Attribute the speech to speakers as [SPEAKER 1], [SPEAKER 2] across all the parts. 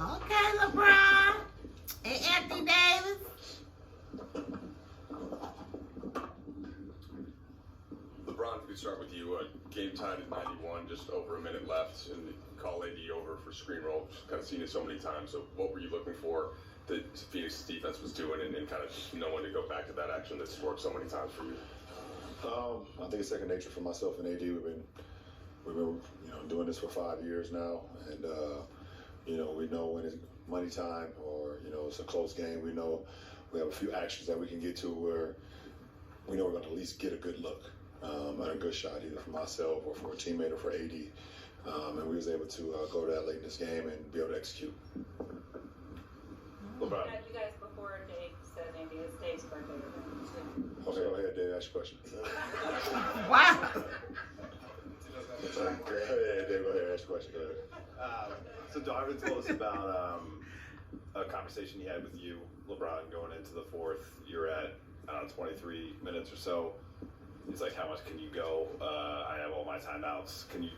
[SPEAKER 1] Okay, LeBron and Anthony Davis.
[SPEAKER 2] LeBron, if we could start with you. Game tied at 91, just over a minute left, and you call AD over for screen roll. Just kind of seen it so many times. So what were you looking for that Phoenix's defense was doing, and kind of knowing to go back to that action that's worked so many times for you?
[SPEAKER 3] I think it's second nature for myself and AD. We've been doing this for 5 years now, and we know when it's money time or it's a close game. We know we have a few actions that we can get to where we know we're going to at least get a good look and a good shot, either for myself or for a teammate or for AD. And we was able to go to that late in this game and be able to execute.
[SPEAKER 2] LeBron.
[SPEAKER 4] You guys before Dave said maybe it's Dave's birthday.
[SPEAKER 3] Okay, go ahead, Dave. Ask your question.
[SPEAKER 1] Wow.
[SPEAKER 3] Go ahead, Dave. Go ahead. Ask your question. Go ahead.
[SPEAKER 5] So Darvin told us about a conversation he had with you, LeBron, going into the fourth. You're at 23 minutes or so. He's like, "How much can you go? I have all my timeouts." Can you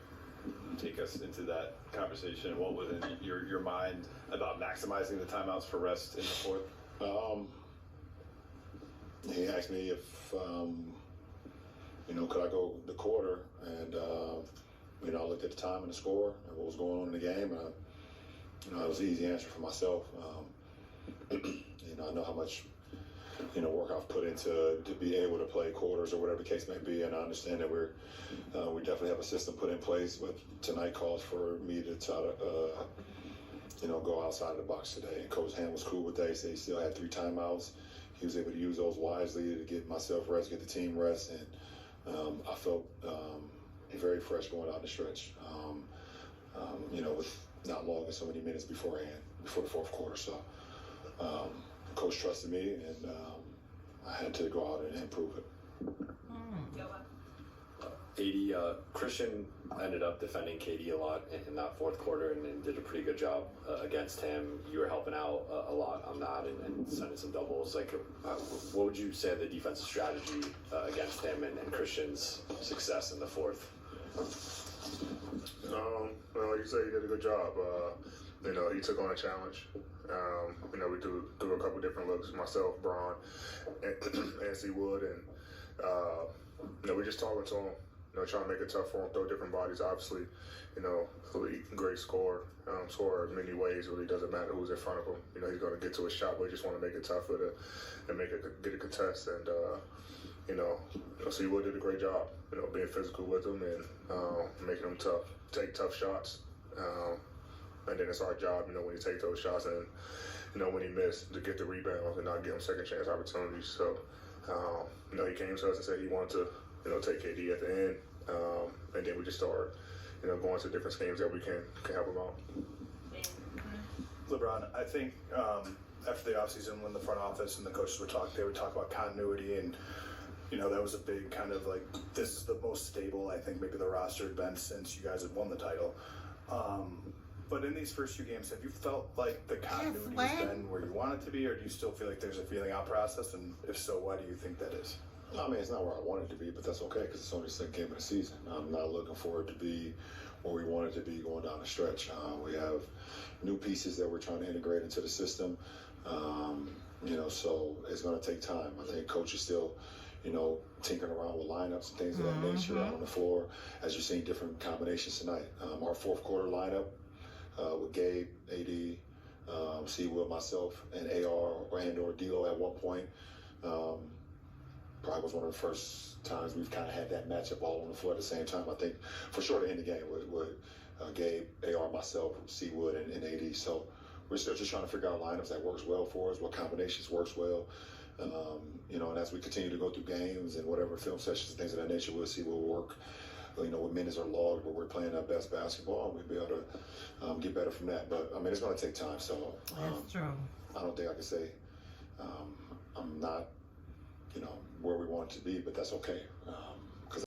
[SPEAKER 5] take us into that conversation? What was in your mind about maximizing the timeouts for rest in the fourth?
[SPEAKER 3] He asked me if could I go the quarter, and I looked at the time and the score and what was going on in the game, and it was an easy answer for myself. I know how much work I've put into to be able to play quarters or whatever the case may be, and I understand that we definitely have a system put in place, but tonight calls for me to try to go outside of the box today. And Coach Ham was cool with that. He said he still had 3 timeouts. He was able to use those wisely to get myself rest, get the team rest, and I felt very fresh going out the stretch. With not logging so many minutes before the fourth quarter. So Coach trusted me, and I had to go out and prove it.
[SPEAKER 6] AD, Christian ended up defending KD a lot in that fourth quarter and did a pretty good job against him. You were helping out a lot on that and sending some doubles. What would you say the defensive strategy against him and Christian's success in the fourth?
[SPEAKER 7] Like you said, he did a good job. He took on a challenge. We threw a couple different looks, myself, Braun, and C. Wood, and we just talking to him, trying to make it tough for him, throw different bodies. Obviously, really great scorer, scorer in many ways. Really doesn't matter who's in front of him. He's going to get to a shot, but he just want to make it tough and get a contest. And C. Wood did a great job, being physical with him and making him take tough shots. And then it's our job, when you take those shots and, when he missed, to get the rebounds and not give him second chance opportunities. So, he came to us and said he wanted to, take KD at the end. And then we just started, going to different schemes that we can help him out.
[SPEAKER 8] LeBron, I think after the offseason, when the front office and the coaches they would talk about continuity, and that was a big kind of this is the most stable I think maybe the roster had been since you guys had won the title. But in these first 2 games, have you felt like the continuity has been where you want it to be, or do you still feel like there's a feeling out process? And if so, why do you think that is?
[SPEAKER 3] I mean, it's not where I want it to be, but that's okay because it's only the second game of the season. I'm not looking for it to be where we want it to be going down the stretch. We have new pieces that we're trying to integrate into the system, so it's going to take time. I think coach is still, tinkering around with lineups and things of that nature out on the floor, as you're seeing different combinations tonight. Our fourth quarter lineup with Gabe, AD, C. Will, myself, and AR or D'Lo at one point. Probably was one of the first times we've kind of had that matchup all on the floor at the same time. I think for sure to end the game with Gabe, AR, myself, C. Wood, and AD. So we're still just trying to figure out lineups that works well for us, what combinations works well. And as we continue to go through games and whatever film sessions and things of that nature, we'll see what will work. What minutes are logged, but we're playing our best basketball, and we'll be able to get better from that. But, I mean, it's going to take time. So
[SPEAKER 1] That's true.
[SPEAKER 3] I don't think I can say I'm not, where we want it to be, but that's okay.